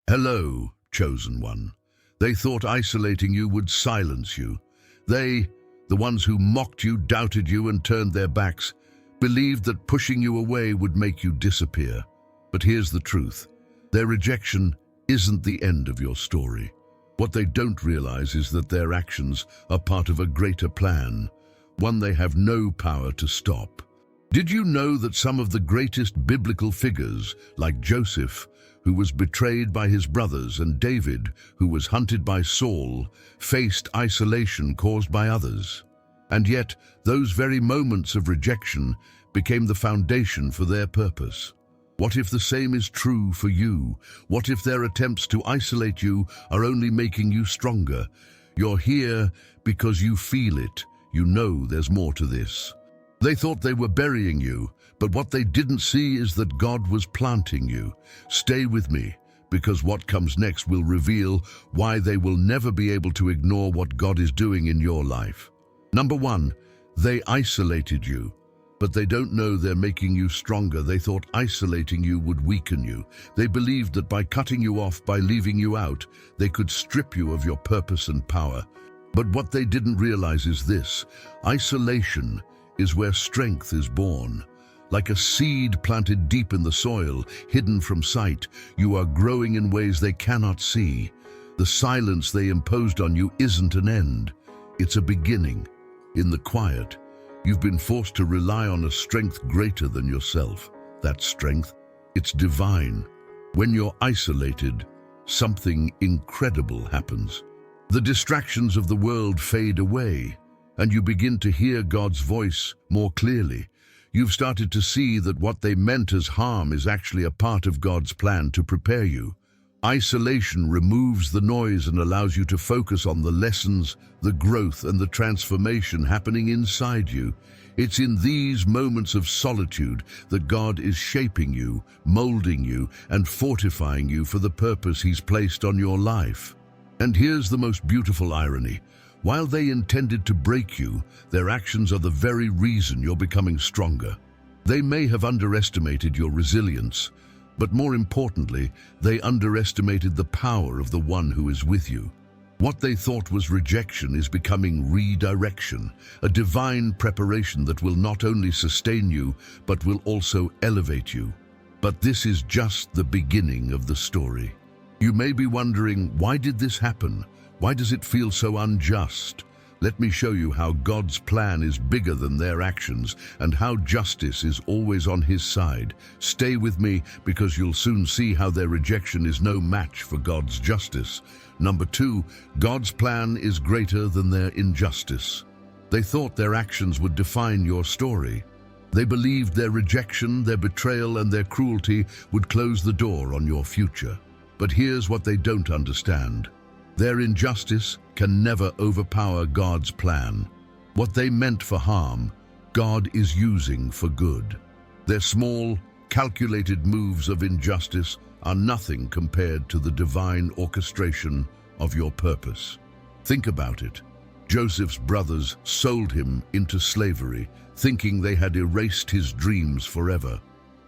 Hello, chosen one. They thought isolating you would silence you. They, the ones who mocked you, doubted you, and turned their backs, believed that pushing you away would make you disappear. But here's the truth. Their rejection isn't the end of your story. What they don't realize is that their actions are part of a greater plan, one they have no power to stop. Did you know that some of the greatest biblical figures, like Joseph, who was betrayed by his brothers, and David, who was hunted by Saul, faced isolation caused by others? And yet, those very moments of rejection became the foundation for their purpose. What if the same is true for you? What if their attempts to isolate you are only making you stronger? You're here because you feel it. You know there's more to this. They thought they were burying you, but what they didn't see is that God was planting you. Stay with me, because what comes next will reveal why they will never be able to ignore what God is doing in your life. Number one, they isolated you, but they don't know they're making you stronger. They thought isolating you would weaken you. They believed that by cutting you off, by leaving you out, they could strip you of your purpose and power. But what they didn't realize is this: isolation is where strength is born. Like a seed planted deep in the soil, hidden from sight, you are growing in ways they cannot see. The silence they imposed on you isn't an end. It's a beginning. In the quiet, you've been forced to rely on a strength greater than yourself. That strength, it's divine. When you're isolated, something incredible happens. The distractions of the world fade away, and you begin to hear God's voice more clearly. You've started to see that what they meant as harm is actually a part of God's plan to prepare you. Isolation removes the noise and allows you to focus on the lessons, the growth, and the transformation happening inside you. It's in these moments of solitude that God is shaping you, molding you, and fortifying you for the purpose He's placed on your life. And here's the most beautiful irony. While they intended to break you, their actions are the very reason you're becoming stronger. They may have underestimated your resilience, but more importantly, they underestimated the power of the one who is with you. What they thought was rejection is becoming redirection, a divine preparation that will not only sustain you, but will also elevate you. But this is just the beginning of the story. You may be wondering, why did this happen? Why does it feel so unjust? Let me show you how God's plan is bigger than their actions and how justice is always on His side. Stay with me, because you'll soon see how their rejection is no match for God's justice. Number two, God's plan is greater than their injustice. They thought their actions would define your story. They believed their rejection, their betrayal, and their cruelty would close the door on your future. But here's what they don't understand. Their injustice can never overpower God's plan. What they meant for harm, God is using for good. Their small, calculated moves of injustice are nothing compared to the divine orchestration of your purpose. Think about it. Joseph's brothers sold him into slavery, thinking they had erased his dreams forever.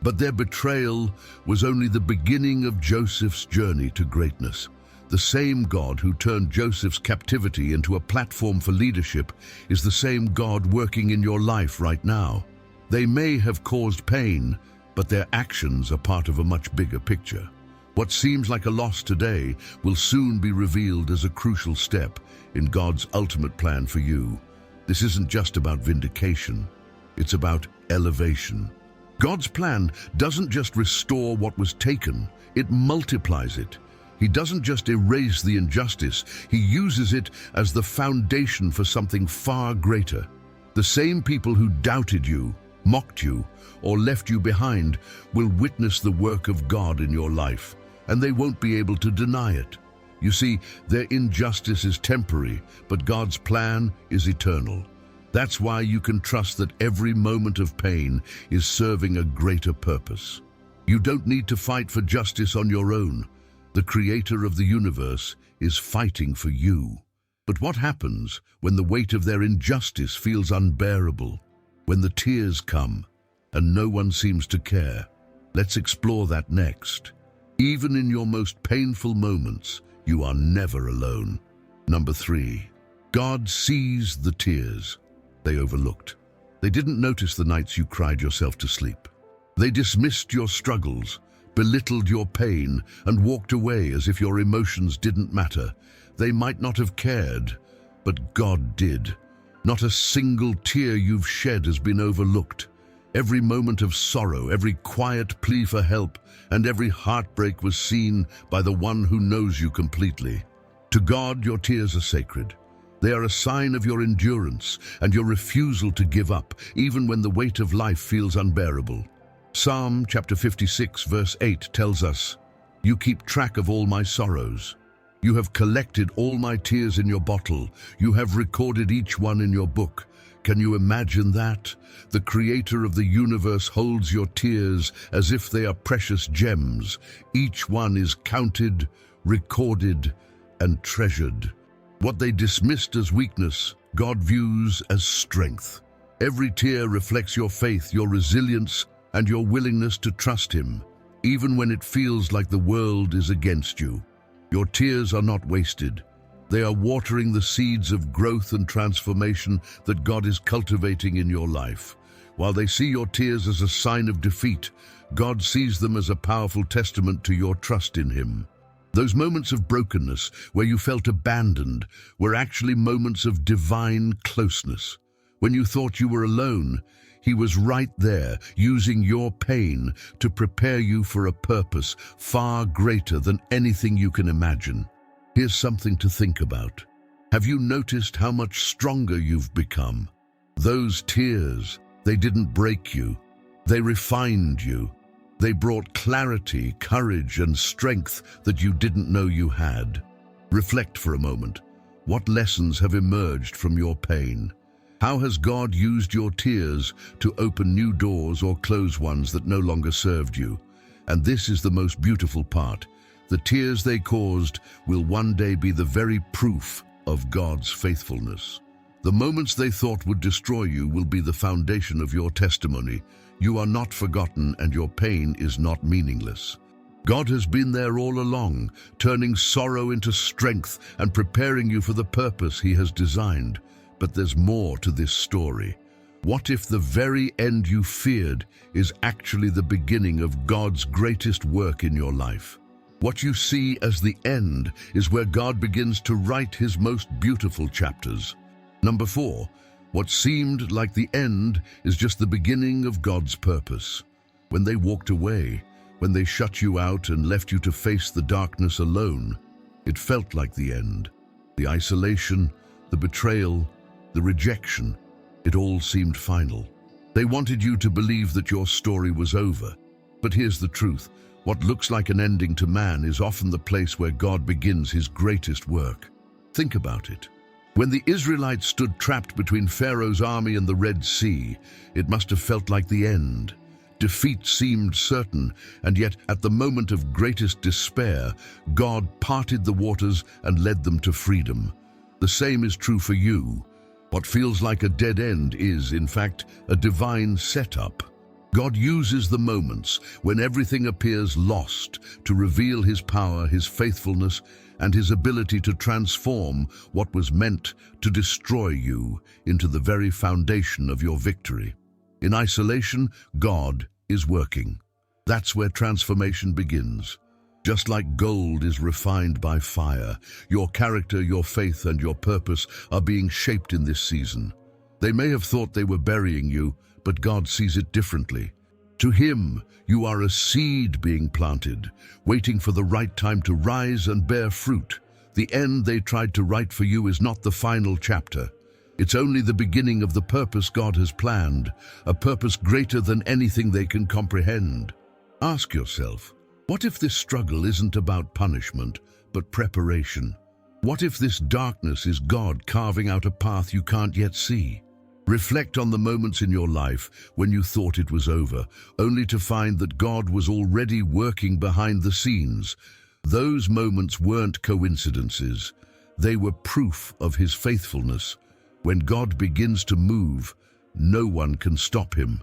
But their betrayal was only the beginning of Joseph's journey to greatness. The same God who turned Joseph's captivity into a platform for leadership is the same God working in your life right now. They may have caused pain, but their actions are part of a much bigger picture. What seems like a loss today will soon be revealed as a crucial step in God's ultimate plan for you. This isn't just about vindication, it's about elevation. God's plan doesn't just restore what was taken, it multiplies it. He doesn't just erase the injustice, He uses it as the foundation for something far greater. The same people who doubted you, mocked you, or left you behind will witness the work of God in your life, and they won't be able to deny it. You see, their injustice is temporary, but God's plan is eternal. That's why you can trust that every moment of pain is serving a greater purpose. You don't need to fight for justice on your own. The Creator of the universe is fighting for you. But what happens when the weight of their injustice feels unbearable? When the tears come and no one seems to care? Let's explore that next. Even in your most painful moments, you are never alone. Number 3. God sees the tears they overlooked. They didn't notice the nights you cried yourself to sleep. They dismissed your struggles, belittled your pain, and walked away as if your emotions didn't matter. They might not have cared, but God did. Not a single tear you've shed has been overlooked. Every moment of sorrow, every quiet plea for help, and every heartbreak was seen by the one who knows you completely. To God, your tears are sacred. They are a sign of your endurance and your refusal to give up, even when the weight of life feels unbearable. Psalm chapter 56, verse 8 tells us, "You keep track of all my sorrows. You have collected all my tears in your bottle. You have recorded each one in your book." Can you imagine that? The Creator of the universe holds your tears as if they are precious gems. Each one is counted, recorded, and treasured. What they dismissed as weakness, God views as strength. Every tear reflects your faith, your resilience, and your willingness to trust Him, even when it feels like the world is against you. Your tears are not wasted. They are watering the seeds of growth and transformation that God is cultivating in your life. While they see your tears as a sign of defeat, God sees them as a powerful testament to your trust in Him. Those moments of brokenness where you felt abandoned were actually moments of divine closeness. When you thought you were alone, He was right there, using your pain to prepare you for a purpose far greater than anything you can imagine. Here's something to think about. Have you noticed how much stronger you've become? Those tears, they didn't break you. They refined you. They brought clarity, courage, and strength that you didn't know you had. Reflect for a moment. What lessons have emerged from your pain? How has God used your tears to open new doors or close ones that no longer served you? And this is the most beautiful part. The tears they caused will one day be the very proof of God's faithfulness. The moments they thought would destroy you will be the foundation of your testimony. You are not forgotten, and your pain is not meaningless. God has been there all along, turning sorrow into strength and preparing you for the purpose He has designed. But there's more to this story. What if the very end you feared is actually the beginning of God's greatest work in your life? What you see as the end is where God begins to write His most beautiful chapters. Number 4, what seemed like the end is just the beginning of God's purpose. When they walked away, when they shut you out and left you to face the darkness alone, it felt like the end. The isolation, the betrayal, the rejection, it all seemed final. They wanted you to believe that your story was over. But here's the truth. What looks like an ending to man is often the place where God begins His greatest work. Think about it. When the Israelites stood trapped between Pharaoh's army and the Red Sea, it must have felt like the end. Defeat seemed certain, and yet at the moment of greatest despair, God parted the waters and led them to freedom. The same is true for you. What feels like a dead end is, in fact, a divine setup. God uses the moments when everything appears lost to reveal His power, His faithfulness, and His ability to transform what was meant to destroy you into the very foundation of your victory. In isolation, God is working. That's where transformation begins. Just like gold is refined by fire, your character, your faith, and your purpose are being shaped in this season. They may have thought they were burying you, but God sees it differently. To Him, you are a seed being planted, waiting for the right time to rise and bear fruit. The end they tried to write for you is not the final chapter. It's only the beginning of the purpose God has planned, a purpose greater than anything they can comprehend. Ask yourself, what if this struggle isn't about punishment, but preparation? What if this darkness is God carving out a path you can't yet see? Reflect on the moments in your life when you thought it was over, only to find that God was already working behind the scenes. Those moments weren't coincidences. They were proof of His faithfulness. When God begins to move, no one can stop Him.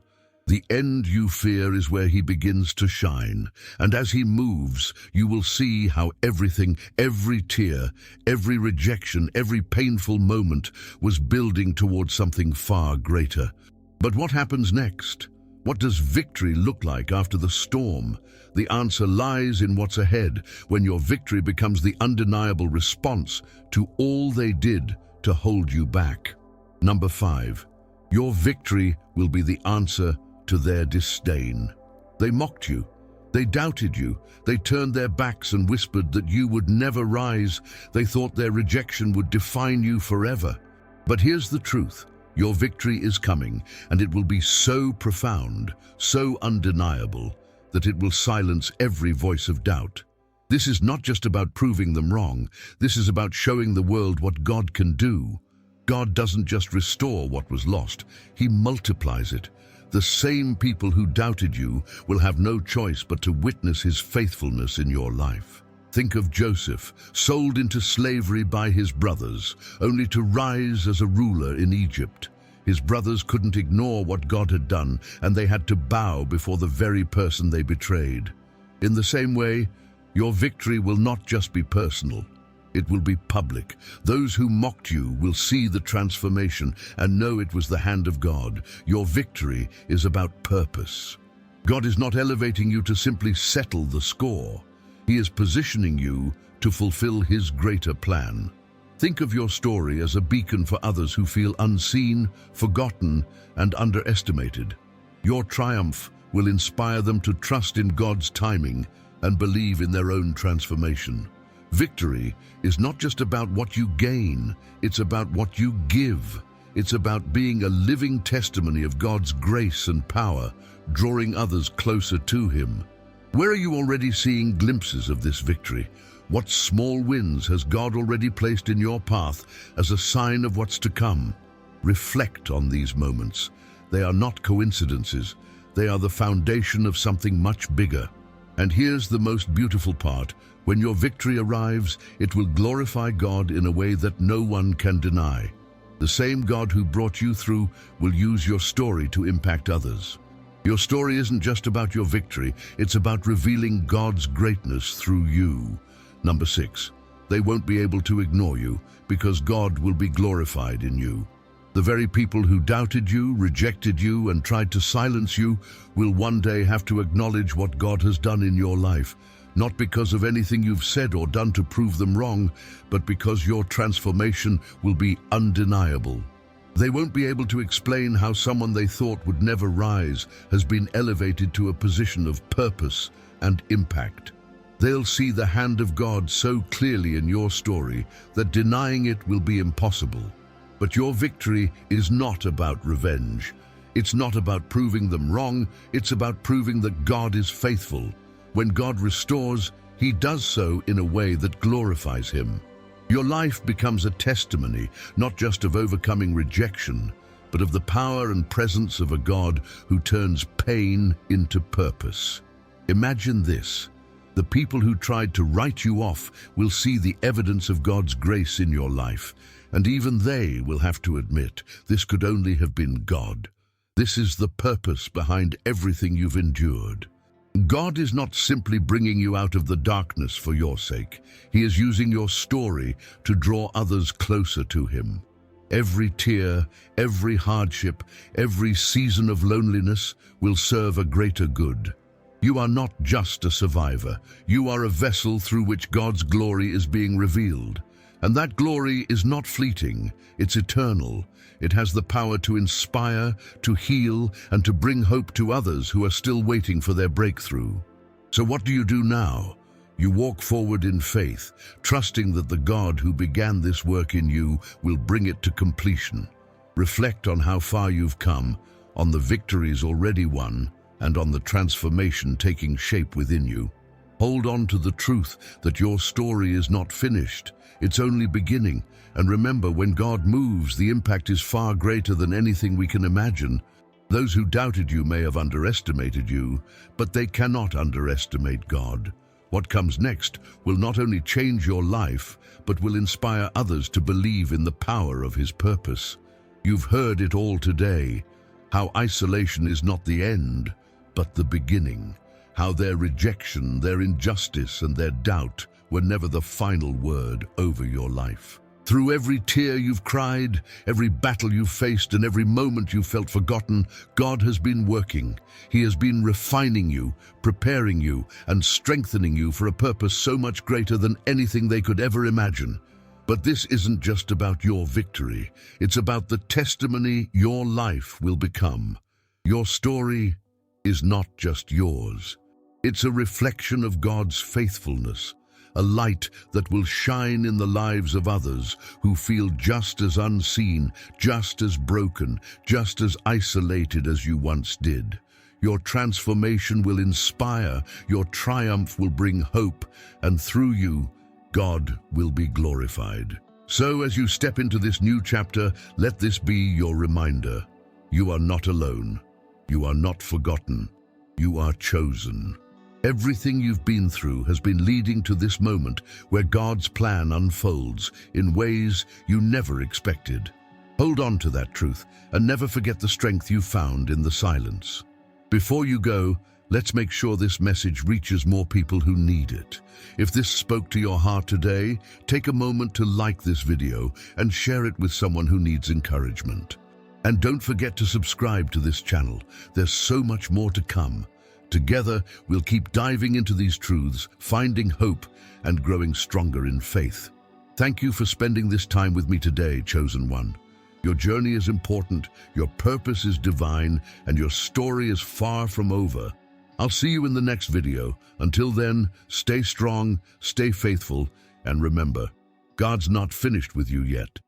The end you fear is where he begins to shine, and as he moves, you will see how everything, every tear, every rejection, every painful moment was building towards something far greater. But what happens next? What does victory look like after the storm? The answer lies in what's ahead, when your victory becomes the undeniable response to all they did to hold you back. Number 5. Your victory will be the answer to their disdain. They mocked you. They doubted you. They turned their backs and whispered that you would never rise. They thought their rejection would define you forever. But here's the truth. Your victory is coming, and it will be so profound, so undeniable, that it will silence every voice of doubt. This is not just about proving them wrong. This is about showing the world what God can do. God doesn't just restore what was lost. He multiplies it. The same people who doubted you will have no choice but to witness his faithfulness in your life. Think of Joseph, sold into slavery by his brothers, only to rise as a ruler in Egypt. His brothers couldn't ignore what God had done, and they had to bow before the very person they betrayed. In the same way, your victory will not just be personal. It will be public. Those who mocked you will see the transformation and know it was the hand of God. Your victory is about purpose. God is not elevating you to simply settle the score. He is positioning you to fulfill his greater plan. Think of your story as a beacon for others who feel unseen, forgotten, and underestimated. Your triumph will inspire them to trust in God's timing and believe in their own transformation. Victory is not just about what you gain, it's about what you give. It's about being a living testimony of God's grace and power, drawing others closer to him. Where are you already seeing glimpses of this victory? What small wins has God already placed in your path as a sign of what's to come? Reflect on these moments. They are not coincidences. They are the foundation of something much bigger. And here's the most beautiful part. When your victory arrives, it will glorify God in a way that no one can deny. The same God who brought you through will use your story to impact others. Your story isn't just about your victory, it's about revealing God's greatness through you. Number 6, they won't be able to ignore you because God will be glorified in you. The very people who doubted you, rejected you, and tried to silence you will one day have to acknowledge what God has done in your life, not because of anything you've said or done to prove them wrong, but because your transformation will be undeniable. They won't be able to explain how someone they thought would never rise has been elevated to a position of purpose and impact. They'll see the hand of God so clearly in your story that denying it will be impossible. But your victory is not about revenge. It's not about proving them wrong, it's about proving that God is faithful. When God restores, he does so in a way that glorifies him. Your life becomes a testimony, not just of overcoming rejection, but of the power and presence of a God who turns pain into purpose. Imagine this. The people who tried to write you off will see the evidence of God's grace in your life, and even they will have to admit this could only have been God. This is the purpose behind everything you've endured. God is not simply bringing you out of the darkness for your sake. He is using your story to draw others closer to him. Every tear, every hardship, every season of loneliness will serve a greater good. You are not just a survivor. You are a vessel through which God's glory is being revealed. And that glory is not fleeting, it's eternal. It has the power to inspire, to heal, and to bring hope to others who are still waiting for their breakthrough. So what do you do now? You walk forward in faith, trusting that the God who began this work in you will bring it to completion. Reflect on how far you've come, on the victories already won, and on the transformation taking shape within you. Hold on to the truth that your story is not finished. It's only beginning. And remember, when God moves, the impact is far greater than anything we can imagine. Those who doubted you may have underestimated you, but they cannot underestimate God. What comes next will not only change your life, but will inspire others to believe in the power of his purpose. You've heard it all today. How isolation is not the end, but the beginning. How their rejection, their injustice, and their doubt were never the final word over your life. Through every tear you've cried, every battle you've faced, and every moment you felt forgotten, God has been working. He has been refining you, preparing you, and strengthening you for a purpose so much greater than anything they could ever imagine. But this isn't just about your victory. It's about the testimony your life will become. Your story is not just yours. It's a reflection of God's faithfulness, a light that will shine in the lives of others who feel just as unseen, just as broken, just as isolated as you once did. Your transformation will inspire, your triumph will bring hope, and through you, God will be glorified. So as you step into this new chapter, let this be your reminder. You are not alone. You are not forgotten. You are chosen. Everything you've been through has been leading to this moment where God's plan unfolds in ways you never expected. Hold on to that truth and never forget the strength you found in the silence. Before you go, let's make sure this message reaches more people who need it. If this spoke to your heart today, take a moment to like this video and share it with someone who needs encouragement. And don't forget to subscribe to this channel. There's so much more to come. Together, we'll keep diving into these truths, finding hope, and growing stronger in faith. Thank you for spending this time with me today, chosen one. Your journey is important, your purpose is divine, and your story is far from over. I'll see you in the next video. Until then, stay strong, stay faithful, and remember, God's not finished with you yet.